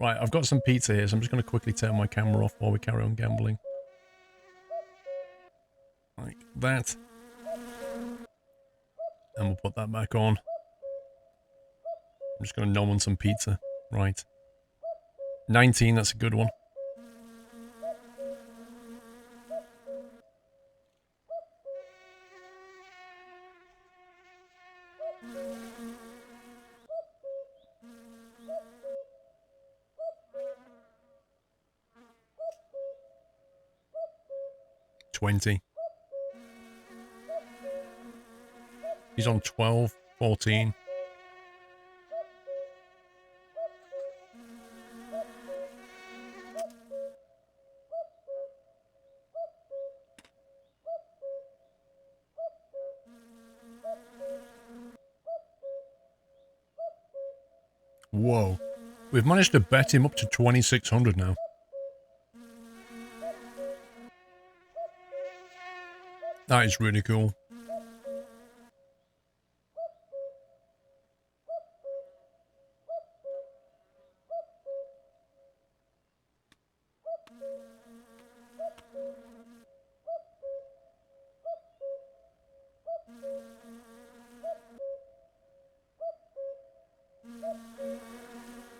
Right, I've got some pizza here, so I'm just going to quickly turn my camera off while we carry on gambling. Like that. And we'll put that back on. I'm just going to nom on some pizza. Right. 19, that's a good one. $20. He's on 12, 14. Whoa. We've managed to bet him up to 2,600 now. That is really cool.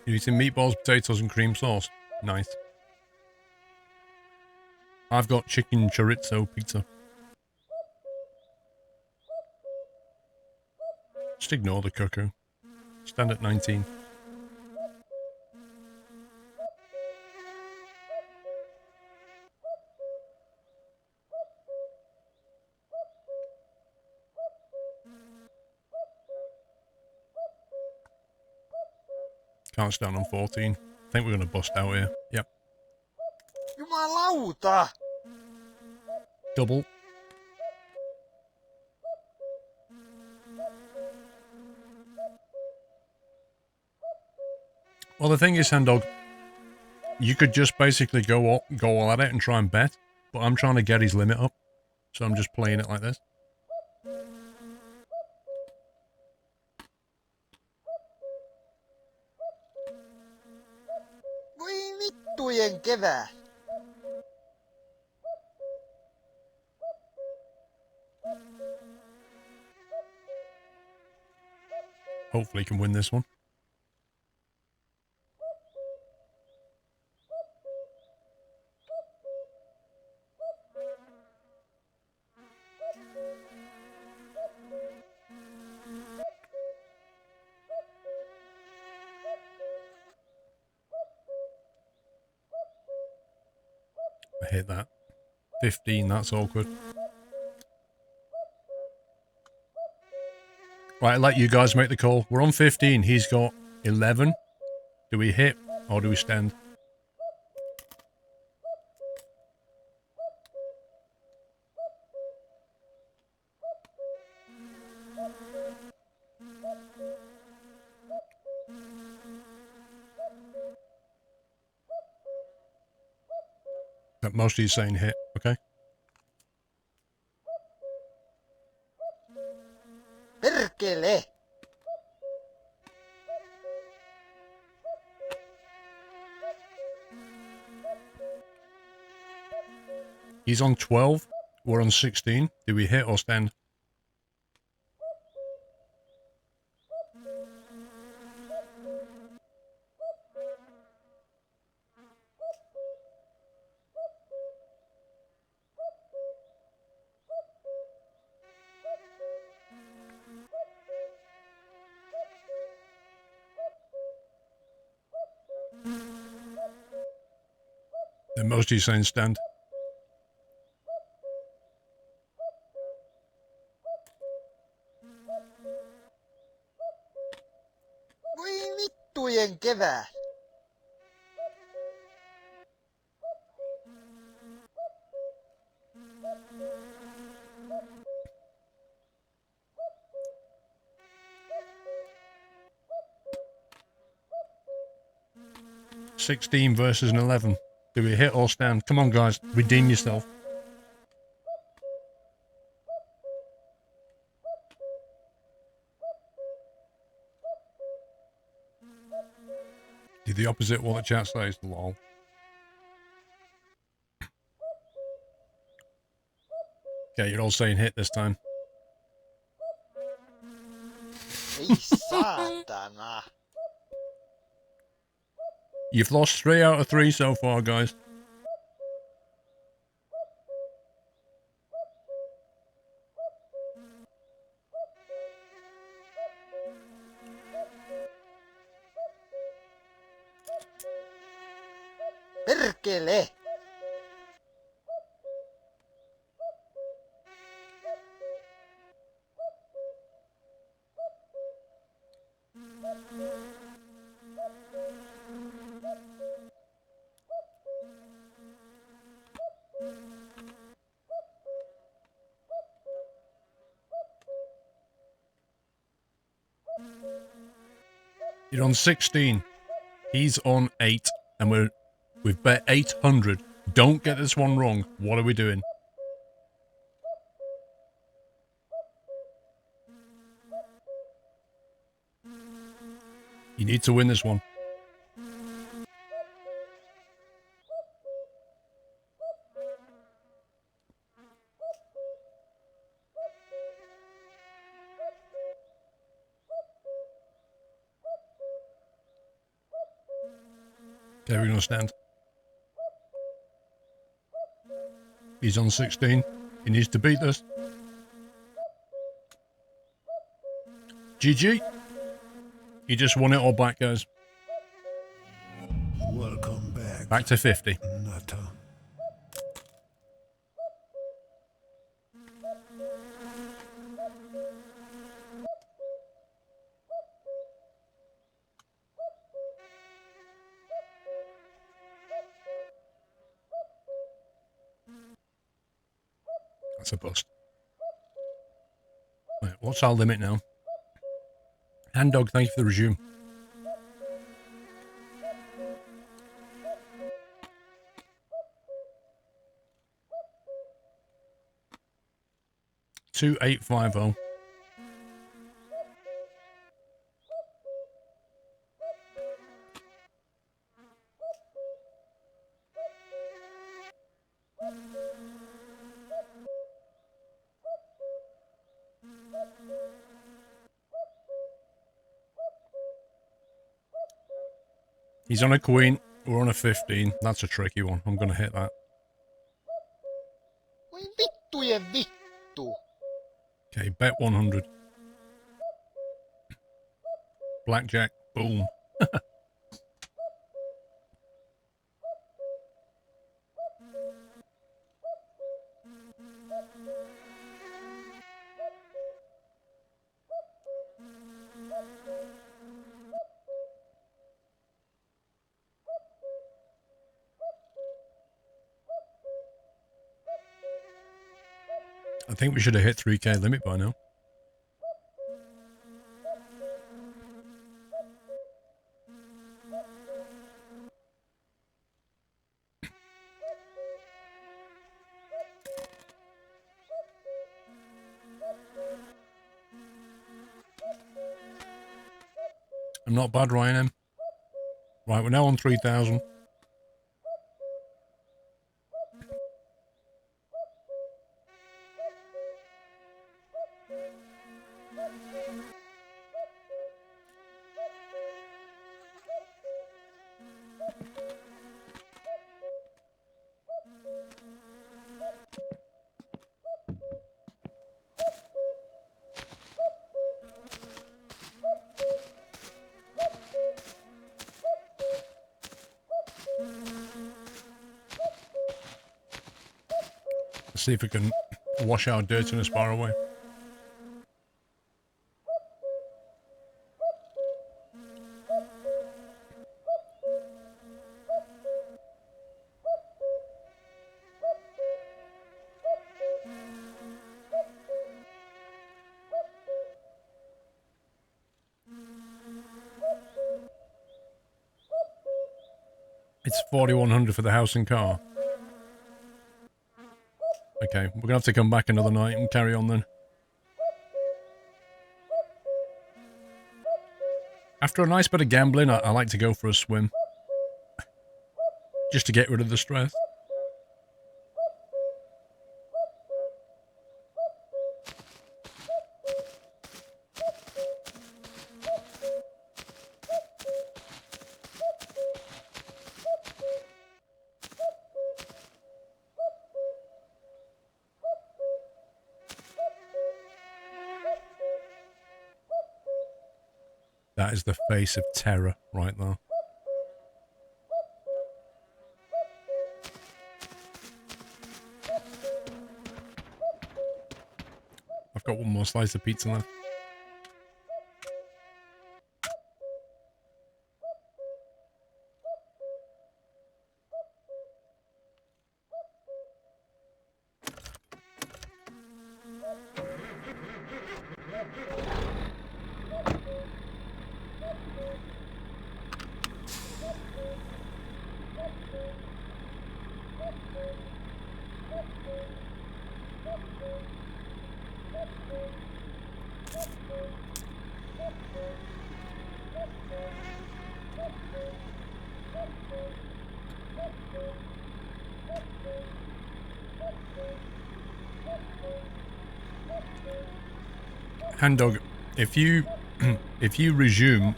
You're eating meatballs, potatoes, and cream sauce. Nice. I've got chicken chorizo pizza. Just ignore the cuckoo. Stand at 19. Can't stand on 14. I think we're going to bust out here. Yep. Jumalauta! Double. Well, the thing is, Handog, you could just basically go all at it and try and bet, but I'm trying to get his limit up, so I'm just playing it like this. Voi vittujen kevää! Hopefully, he can win this one. I hit that. 15, that's awkward. Right, I'll let you guys make the call. We're on 15. He's got 11. Do we hit or do we stand? Most of you saying hit, okay? Perkele! He's on 12. We're on 16. Do we hit or stand? Then most of you saying stand. Voi vittujen kevää! $16 versus an 11. Do we hit or stand? Come on, guys. Redeem yourself. The opposite what the chat says, lol. Okay, you're all saying hit this time. Ei saatana. You've lost 3 out of 3 so far, guys. Perkele. You're on 16. He's on 8. And we've bet 800. Don't get this one wrong. What are we doing? You need to win this one. Okay, we're going to stand. He's on 16. He needs to beat this. GG. He just won it all back, guys. Welcome back. Back to 50. Nutter. That's a bust. Right, what's our limit now? Hand dog, thank you for the resume. $2,850. He's on a queen. We're on a 15. That's a tricky one. I'm going to hit that. Voi vittujen vittu. Okay, bet 100. Blackjack. Boom. I think we should have hit 3k limit by now. I'm not bad, Ryan M. Right, we're now on 3,000. Let's see if we can wash our dirtiness bar away. It's 4,100 for the house and car. Okay, we're going to have to come back another night and carry on then. After a nice bit of gambling, I like to go for a swim. just to get rid of the stress. That is the face of terror right there. I've got one more slice of pizza left. Hand dog, if you resume,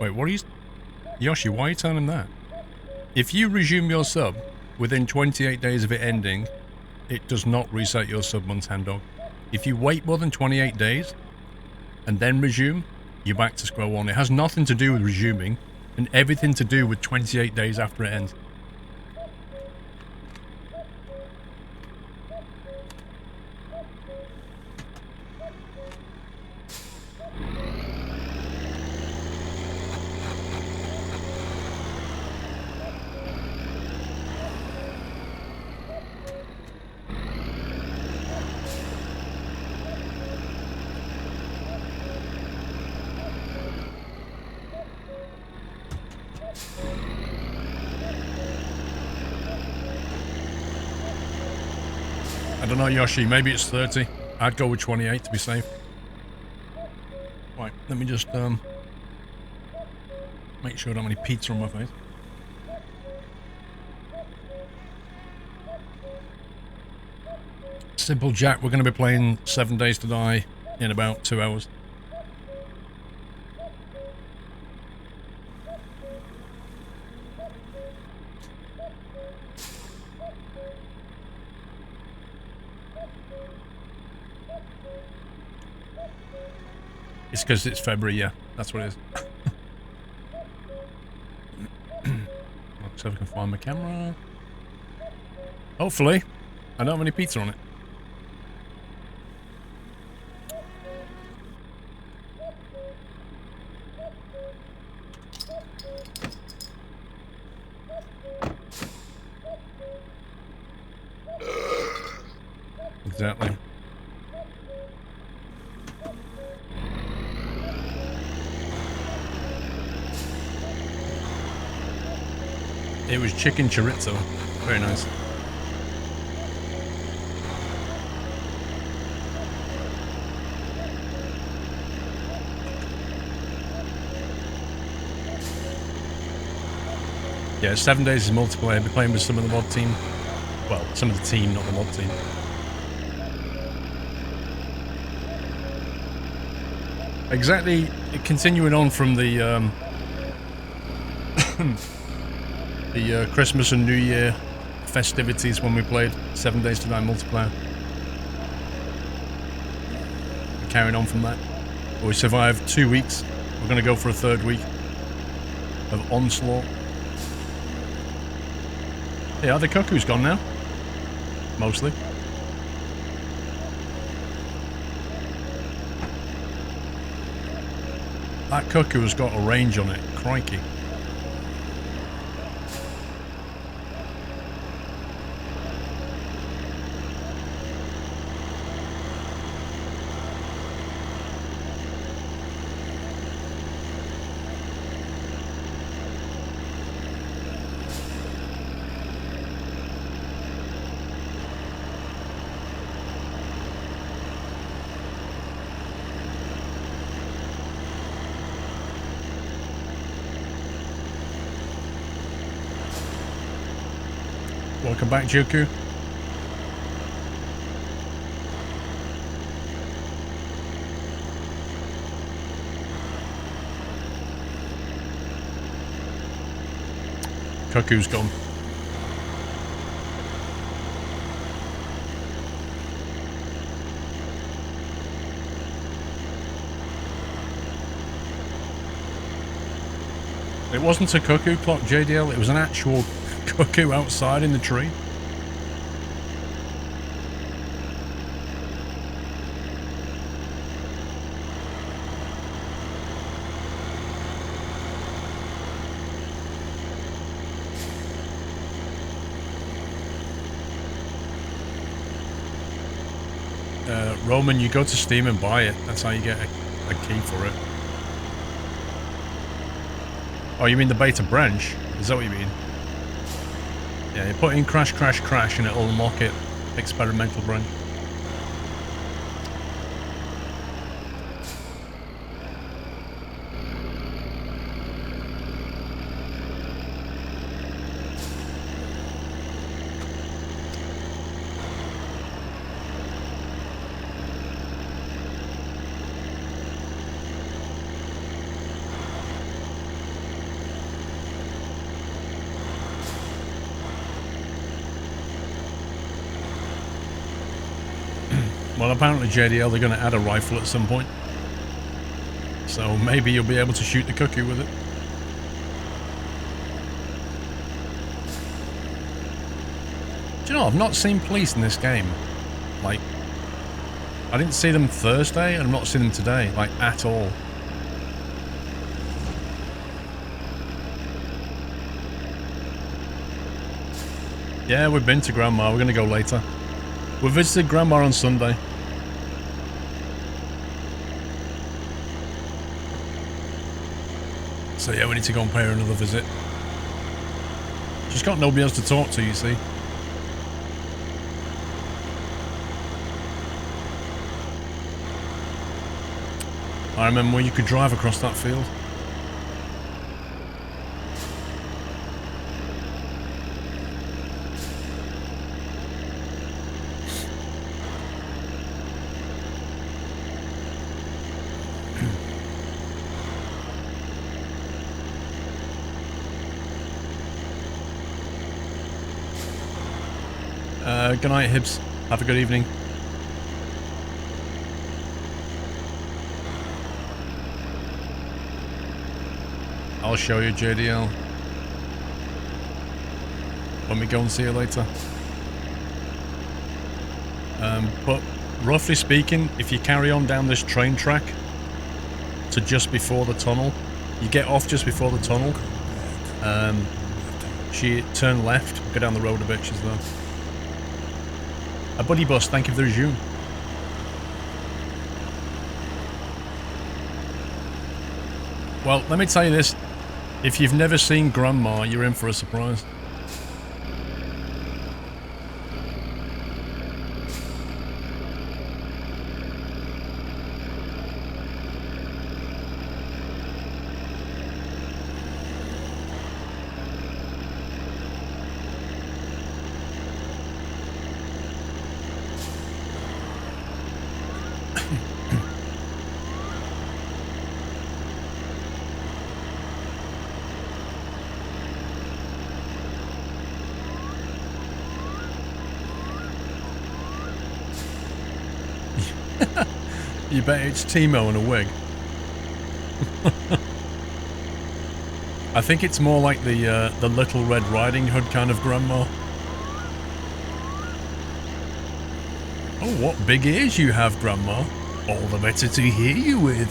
wait, what are you, Yoshi? Why are you telling that? If you resume your sub within 28 days of it ending, it does not reset your sub months, hand dog. If you wait more than 28 days and then resume, you're back to square one. It has nothing to do with resuming and everything to do with 28 days after it ends. I don't know, Yoshi, maybe it's 30. I'd go with 28 to be safe. Right, let me just make sure I don't have any pizza on my face. Simple Jack, we're going to be playing 7 Days to Die in about 2 hours. It's because it's February, yeah. That's what it is. Let's see if I can find my camera. Hopefully. I don't have any pizza on it. Exactly. It was chicken chorizo. Very nice. Yeah, 7 days is multiplayer. I'll be playing with some of the mod team. Well, some of the team, not the mod team. Exactly, continuing on from the the Christmas and New Year festivities when we played 7 Days to Die multiplayer. We're carrying on from that. We survived 2 weeks. We're going to go for a third week of onslaught. Yeah, the cuckoo's gone now. Mostly. That cuckoo has got a range on it. Crikey. Welcome back, Juku. Cuckoo's gone. It wasn't a cuckoo clock, JDL. It was an actual cuckoo outside in the tree. Roman, you go to Steam and buy it. That's how you get a key for it. Oh, you mean the beta branch? Is that what you mean? Yeah, you put in crash, crash, crash and it'll unlock it. Experimental branch. Well, apparently JDL, they're going to add a rifle at some point. So maybe you'll be able to shoot the cuckoo with it. Do you know, I've not seen police in this game. Like, I didn't see them Thursday, and I've not seen them today, like, at all. Yeah, we've been to Grandma. We're going to go later. We visited Grandma on Sunday. So yeah, we need to go and pay her another visit. She's got nobody else to talk to, you see. I remember when you could drive across that field. Good night, Hibbs. Have a good evening. I'll show you, JDL. When we go and see you later. But roughly speaking, if you carry on down this train track to just before the tunnel, you get off just before the tunnel. She turn left, go down the road a bit, she's there. A buddy bus, thank you for the resume. Well, let me tell you this. If you've never seen Grandma, you're in for a surprise. You bet it's Timo in a wig. I think it's more like the Little Red Riding Hood kind of grandma. Oh, what big ears you have, Grandma. All the better to hear you with.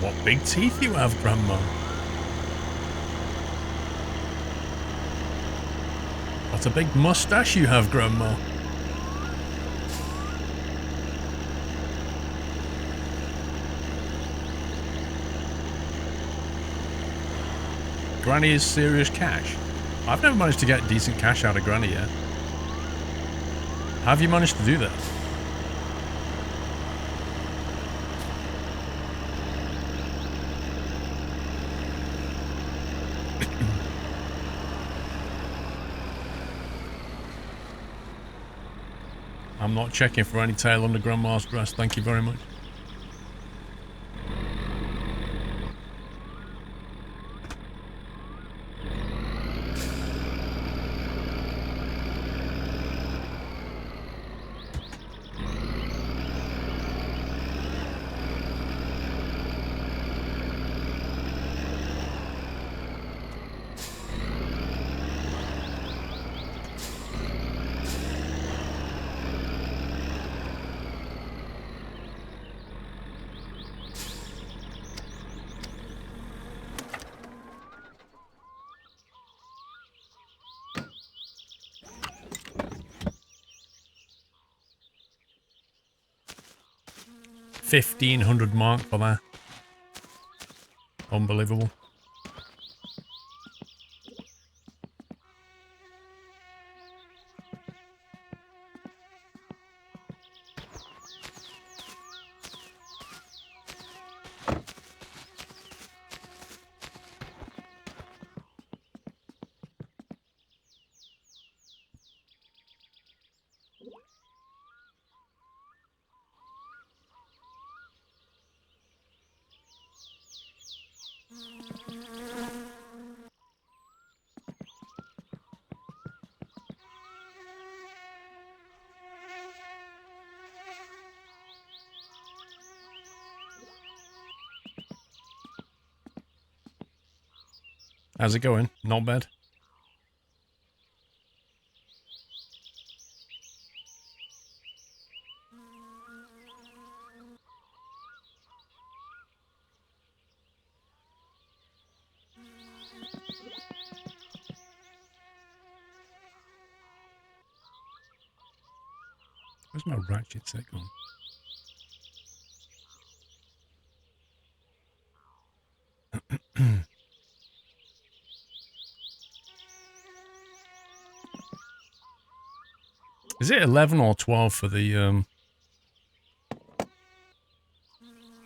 What big teeth you have, Grandma. What a big mustache you have, Grandma. Granny is serious cash. I've never managed to get decent cash out of Granny yet. Have you managed to do that? I'm not checking for any tail under Grandma's dress. Thank you very much. $1,500 mark for that. Unbelievable. How's it going? Not bad. Where's my ratchet set gone? Is it 11 or 12 for the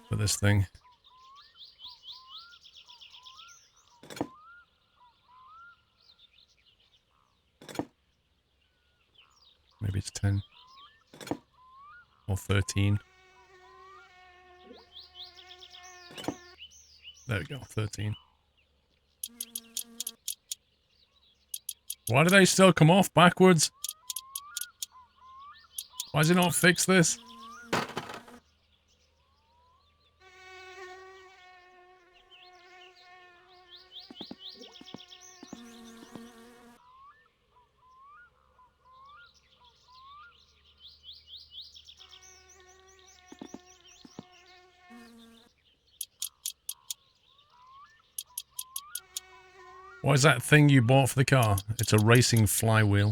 for this thing? Maybe it's 10 or 13. There we go, 13. Why do they still come off backwards? Why does it not fix this? What is that thing you bought for the car? It's a racing flywheel.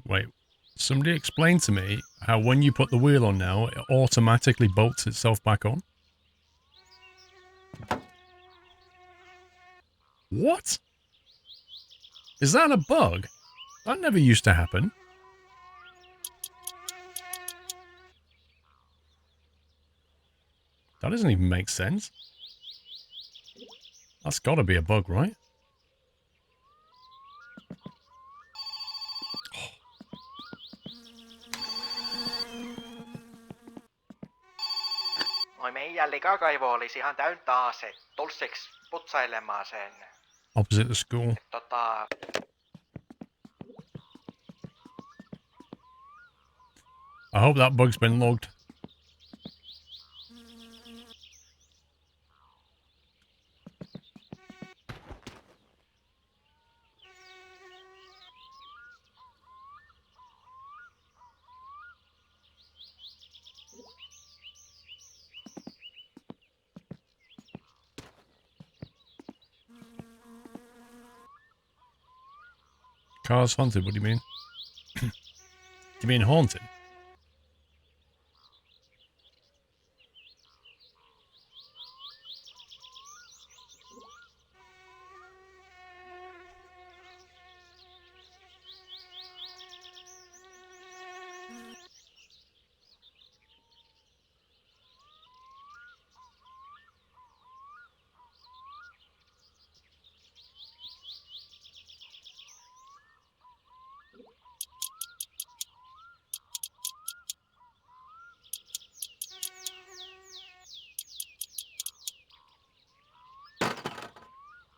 Wait, somebody explain to me how when you put the wheel on now, it automatically bolts itself back on? What? Is that a bug? That never used to happen. That doesn't even make sense. That's gotta be a bug, right? Noi meidän likakaivo olisi ihan täyntää ase. Tulsiks putsailemaan sen? Opposite the school. I hope that bug's been logged. Car's haunted, what do you mean? You mean haunted?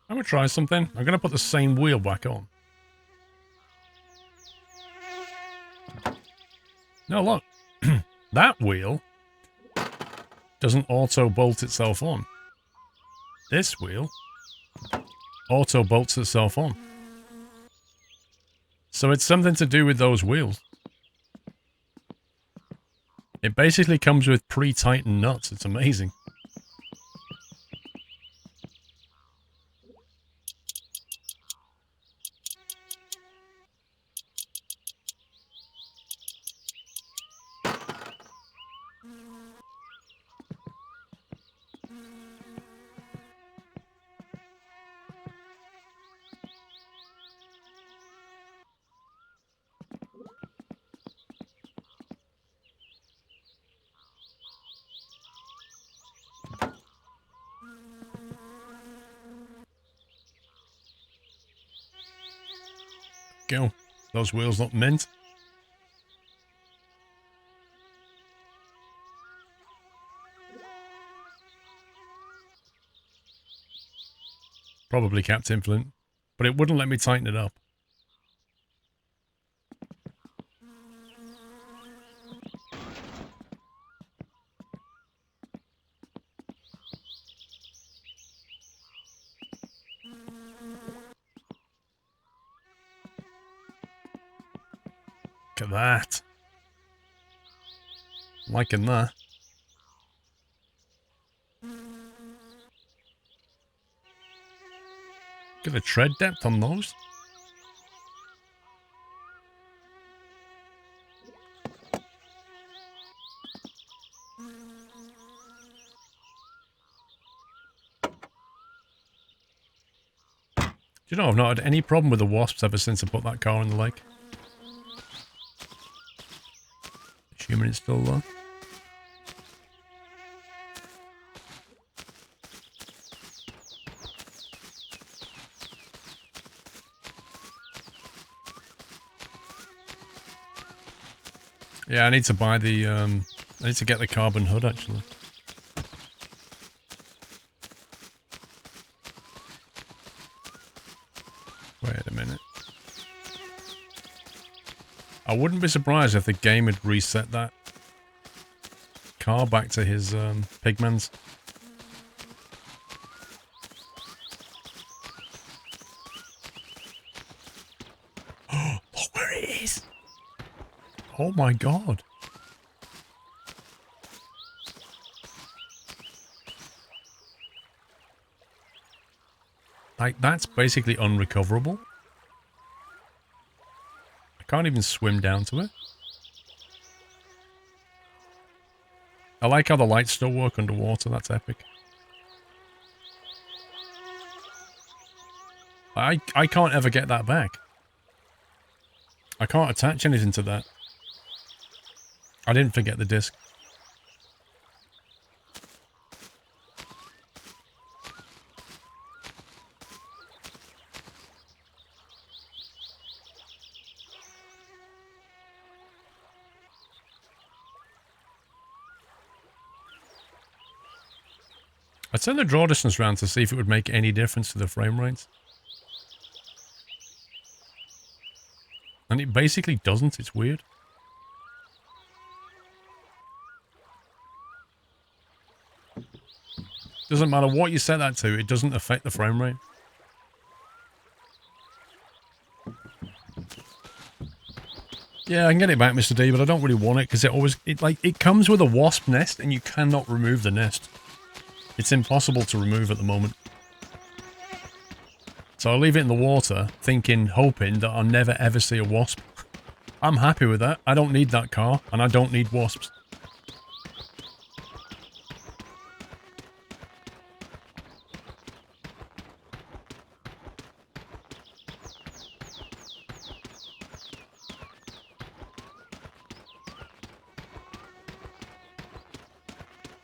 I'm gonna try something. I'm gonna put the same wheel back on. No, look. That wheel doesn't auto-bolt itself on. This wheel auto-bolts itself on. So it's something to do with those wheels. It basically comes with pre-tightened nuts. It's amazing. Go. Those wheels look mint. Probably Captain Flint, but it wouldn't let me tighten it up. Look at that. Liking that. Look at the tread depth on those. Do you know, I've not had any problem with the wasps ever since I put that car in the lake. Assuming it's still there. Yeah, I need to buy the, I need to get the carbon hood, actually. Wait a minute. I wouldn't be surprised if the game had reset that car back to his, pigments. Look where it is! Oh my god. Like, that's basically unrecoverable. I can't even swim down to it. I like how the lights still work underwater. That's epic. I can't ever get that back. I can't attach anything to that. I didn't forget the disc. I'd turn the draw distance round to see if it would make any difference to the frame rates. And it basically doesn't. It's weird. Doesn't matter what you set that to, it doesn't affect the frame rate. Yeah, I can get it back, Mr. D, but I don't really want it because it comes with a wasp nest and you cannot remove the nest. It's impossible to remove at the moment. So I'll leave it in the water, hoping that I'll never ever see a wasp. I'm happy with that. I don't need that car, and I don't need wasps.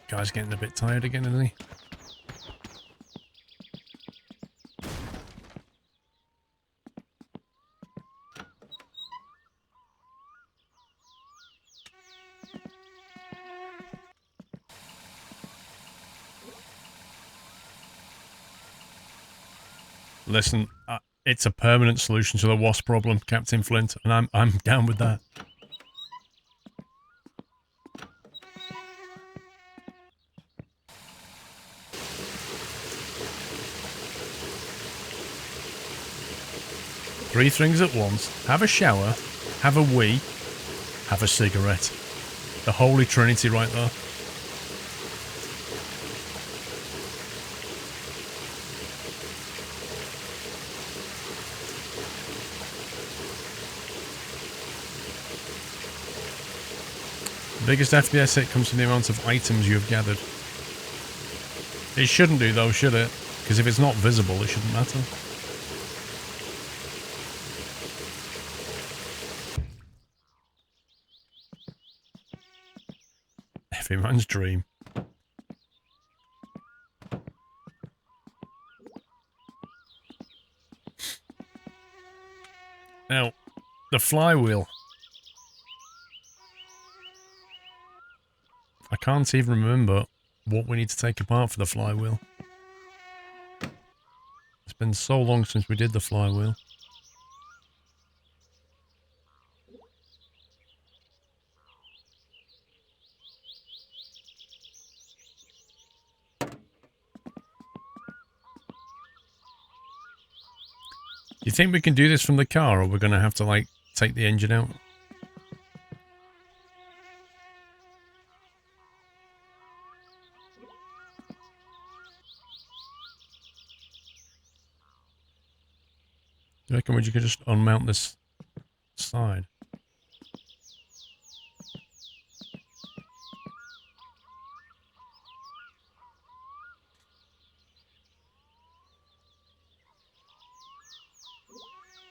Guy's getting a bit tired again, isn't he? Listen, it's a permanent solution to the wasp problem, Captain Flint, and I'm down with that. Three things at once. Have a shower, have a wee, have a cigarette. The holy trinity right there. The biggest FPS hit comes from the amount of items you have gathered. It shouldn't do though, should it? Because if it's not visible, it shouldn't matter. Every man's dream. Now, the flywheel. I can't even remember what we need to take apart for the flywheel. It's been so long since we did the flywheel. Do you think we can do this from the car, or we're going to have to, like, take the engine out? Do you reckon you could just unmount this side?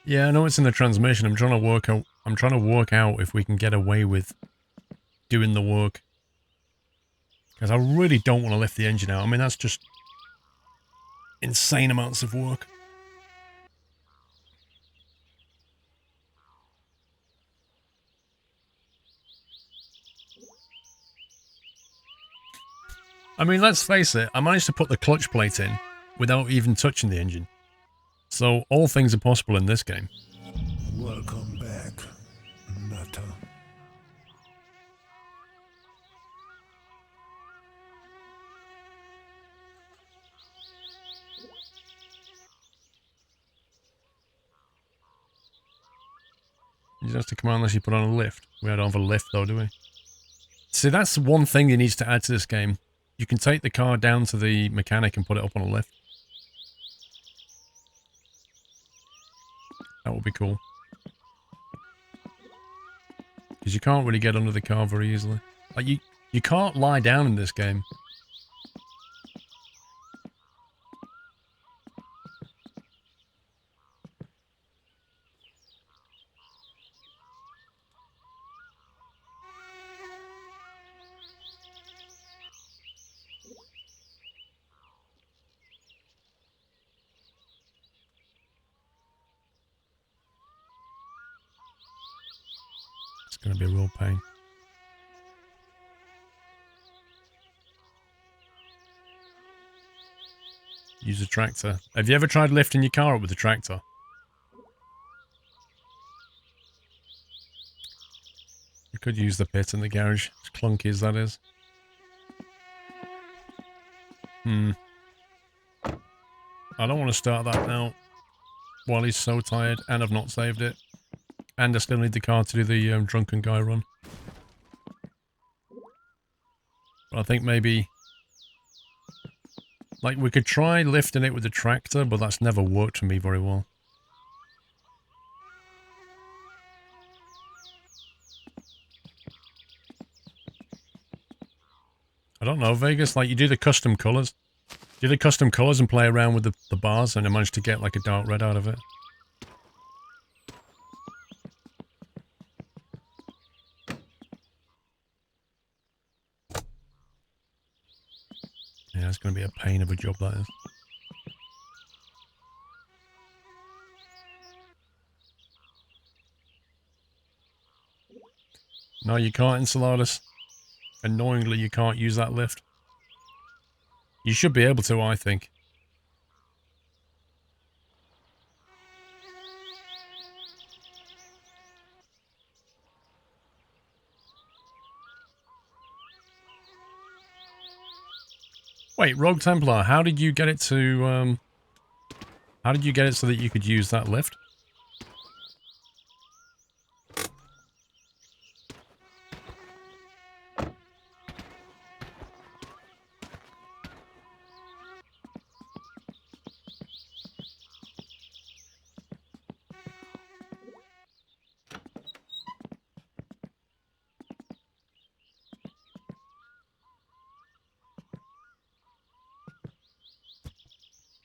Yeah, I know it's in the transmission. I'm trying to work out if we can get away with doing the work. Because I really don't want to lift the engine out. I mean, that's just insane amounts of work. I mean, let's face it, I managed to put the clutch plate in without even touching the engine. So, all things are possible in this game. Welcome back, Nutter. You just have to come on unless you put on a lift. We don't have a lift though, do we? See, that's one thing he needs to add to this game. You can take the car down to the mechanic and put it up on a lift. That would be cool. Because you can't really get under the car very easily. Like, you can't lie down in this game. It's going to be a real pain. Use a tractor. Have you ever tried lifting your car up with a tractor? You could use the pit in the garage, as clunky as that is. I don't want to start that now while he's so tired, and I've not saved it. And I still need the car to do the drunken guy run. But I think maybe Like, we could try lifting it with the tractor, but that's never worked for me very well. I don't know, Vegas, like, you do the custom colours. Do the custom colours and play around with the bars, and I managed to get, like, a dark red out of it. Yeah, it's going to be a pain of a job, that is. No, you can't, Enceladus. Annoyingly, you can't use that lift. You should be able to, I think. Wait, Rogue Templar, how did you get it to, how did you get it so that you could use that lift?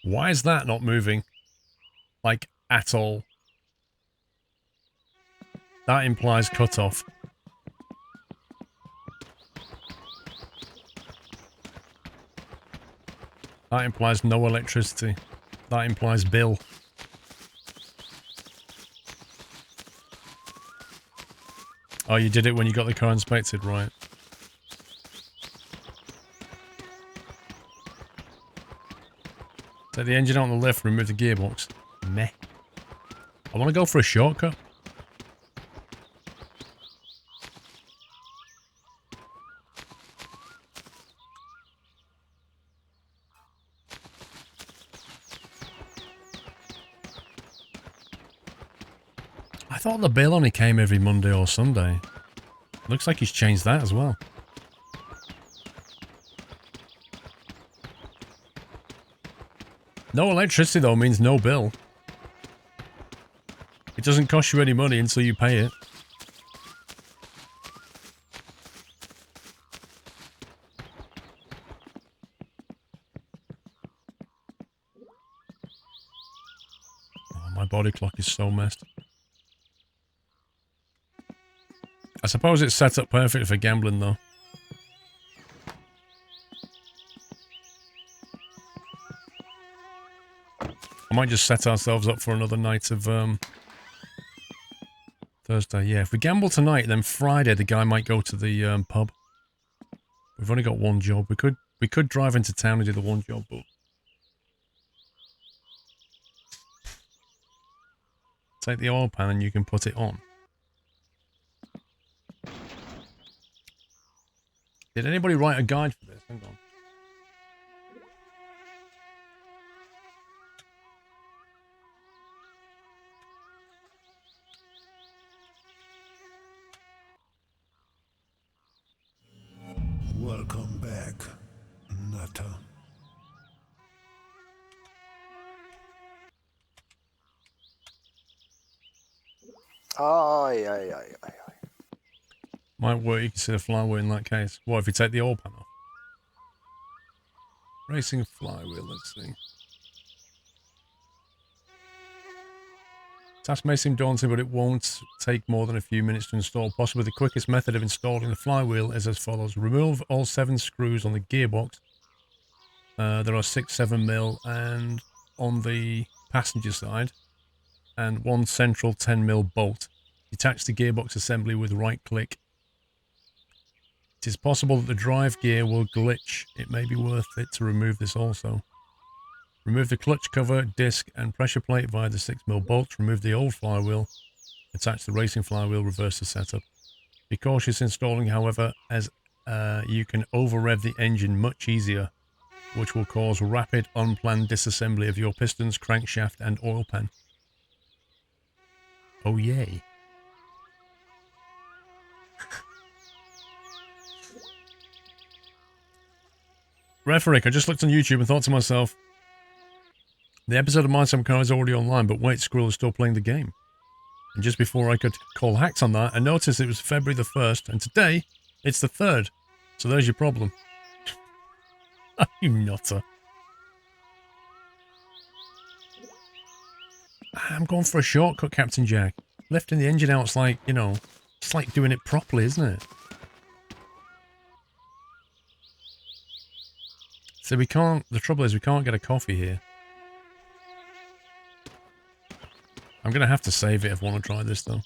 Why is that not moving? Like, at all? That implies cutoff. That implies no electricity. That implies bill. Oh, you did it when you got the car inspected, right? Take the engine out on the lift, remove the gearbox. Meh. I want to go for a shortcut. I thought the bill only came every Monday or Sunday. Looks like he's changed that as well. No electricity though means no bill. It doesn't cost you any money until you pay it. Oh, my body clock is so messed. I suppose it's set up perfect for gambling though. I might just set ourselves up for another night of Thursday. Yeah, if we gamble tonight, then Friday the guy might go to the pub. We've only got one job. We could drive into town and do the one job, but take the oil pan and you can put it on. Did anybody write a guide for this? Hang on. Welcome back, Nutter. Ai, ai, ai, ai, ai. Might work, you can see the flywheel in that case. What if you take the oil pan off? Racing flywheel, let's see. Task may seem daunting, but it won't take more than a few minutes to install. Possibly the quickest method of installing the flywheel is as follows. Remove all 7 screws on the gearbox. There are 6 7mm and on the passenger side, and 1 central 10mm bolt. Detach the gearbox assembly with right click. It is possible that the drive gear will glitch. It may be worth it to remove this also. Remove the clutch cover, disc, and pressure plate via the 6mm bolts. Remove the old flywheel. Attach the racing flywheel. Reverse the setup. Be cautious installing, however, as you can over-rev the engine much easier, which will cause rapid, unplanned disassembly of your pistons, crankshaft, and oil pan. Oh, yay. Referick, I just looked on YouTube and thought to myself, the episode of My Some Car is already online, but wait, Squirrel is still playing the game. And just before I could call hacks on that, I noticed it was February the 1st, and today, it's the 3rd. So there's your problem. You nutter. I'm going for a shortcut, Captain Jack. Lifting the engine out, it's like, you know, it's like doing it properly, isn't it? So we can't, the trouble is we can't get a coffee here. I'm going to have to save it if I want to try this, though.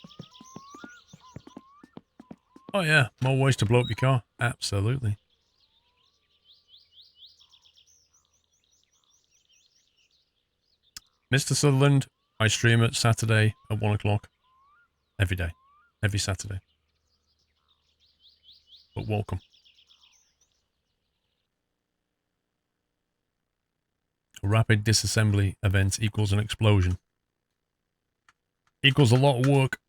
Oh yeah, more ways to blow up your car. Absolutely. Mr. Sutherland, I stream it Saturday at 1 o'clock. Every day. Every Saturday. But welcome. A rapid disassembly event equals an explosion. Equals a lot of work.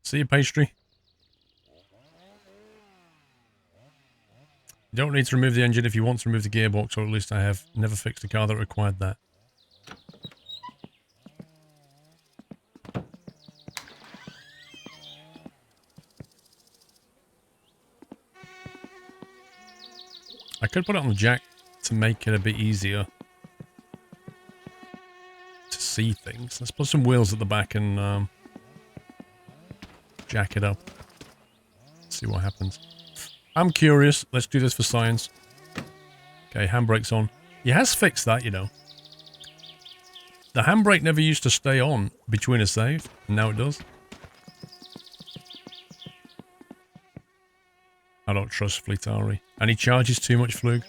See you, pastry. You don't need to remove the engine if you want to remove the gearbox, or at least I have never fixed a car that required that. I could put it on the jack to make it a bit easier to see things. Let's put some wheels at the back and jack it up. See what happens. I'm curious. Let's do this for science. Okay, handbrake's on. He has fixed that, you know. The handbrake never used to stay on between a save, and now it does. I don't trust Fleetari. And he charges too much, Flug.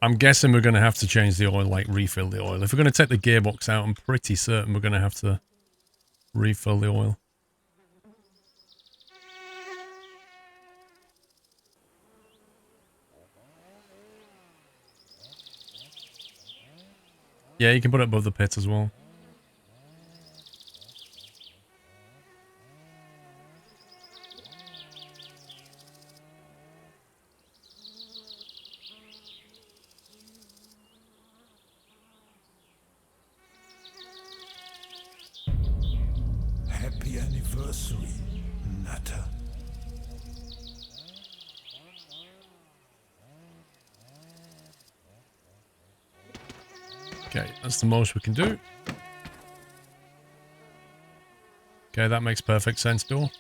I'm guessing we're going to have to change the oil, like refill the oil. If we're going to take the gearbox out, I'm pretty certain we're going to have to refill the oil. Yeah, you can put it above the pit as well. Happy anniversary, Nutter. Okay, that's the most we can do. Okay, that makes perfect sense, door.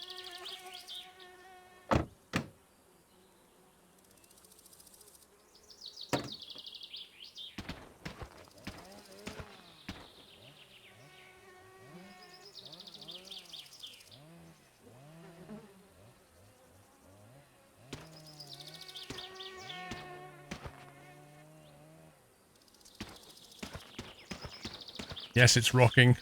Yes, it's rocking.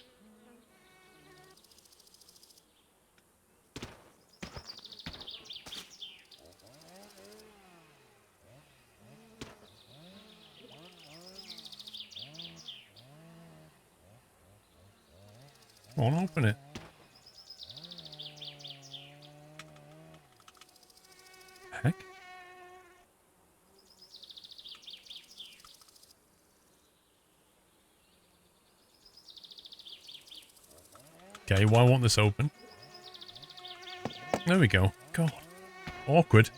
Come on, open it. Heck? Okay, why won't this open? There we go. God. Awkward.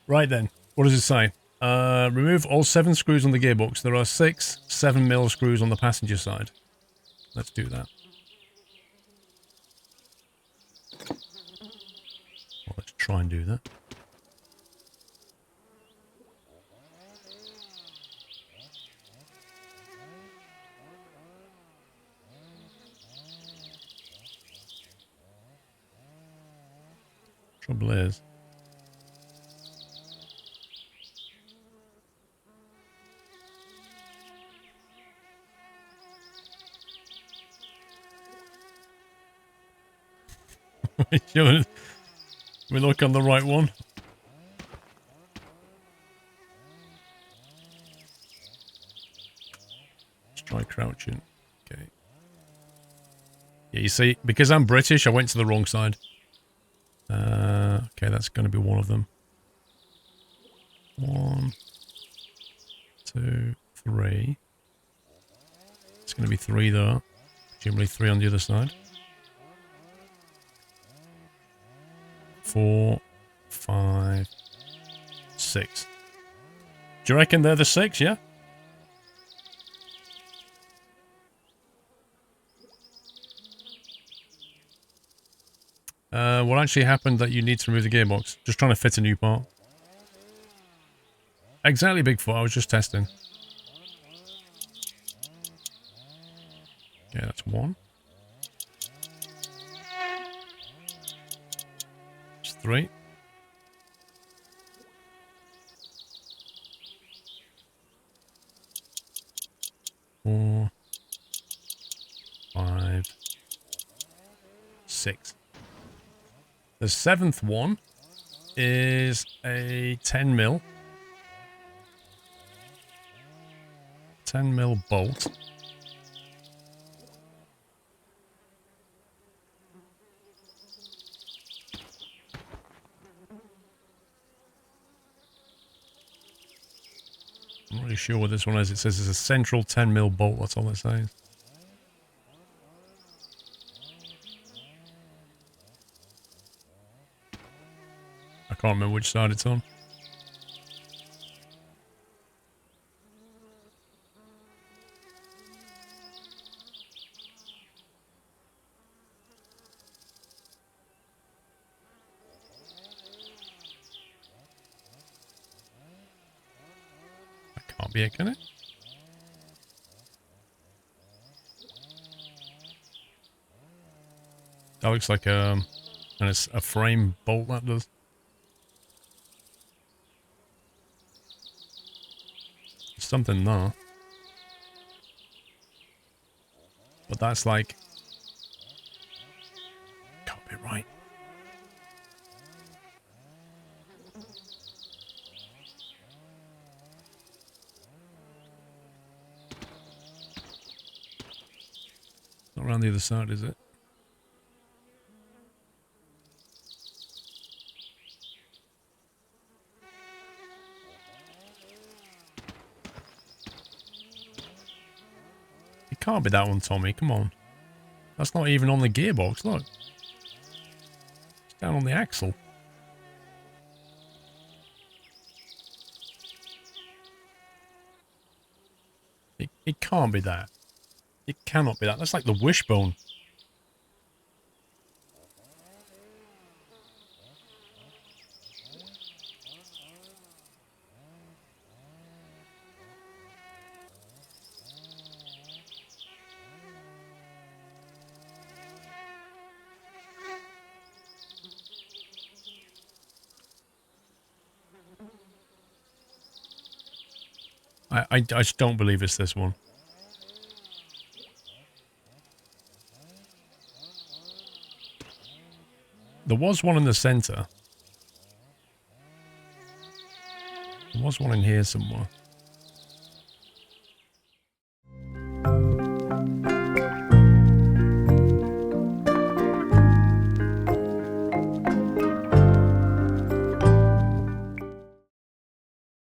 Right then. What does it say? Remove all 7 screws on the gearbox. There are 6 7mm screws on the passenger side. Let's do that. Well, let's try and do that. Trouble is, We look on the right one. Let's try crouching. Okay. Yeah, you see, because I'm British, I went to the wrong side. Okay, that's going to be one of them. 1, 2, 3. It's going to be 3 there. Presumably 3 on the other side. 4, 5, 6. Do you reckon they're the 6, yeah? What actually happened that you need to remove the gearbox? Just trying to fit a new part. Exactly, Bigfoot. I was just testing. Okay, that's 1. That's 3. 4, 5, 6. The 7th one is a 10 mil. 10 mil bolt. I'm not really sure what this one is. It says it's a central 10 mil bolt. That's all it says. I can't remember which side it's on. That can't be it, can it? That looks like and it's a frame bolt, that does. There's something there. But that's like... Can't be right. Not around the other side, is it? It can't be that one, Tommy. Come on. That's not even on the gearbox, look. It's down on the axle. It can't be that. It cannot be that. That's like the wishbone. I just don't believe it's this one. There was one in the center. There was one in here somewhere.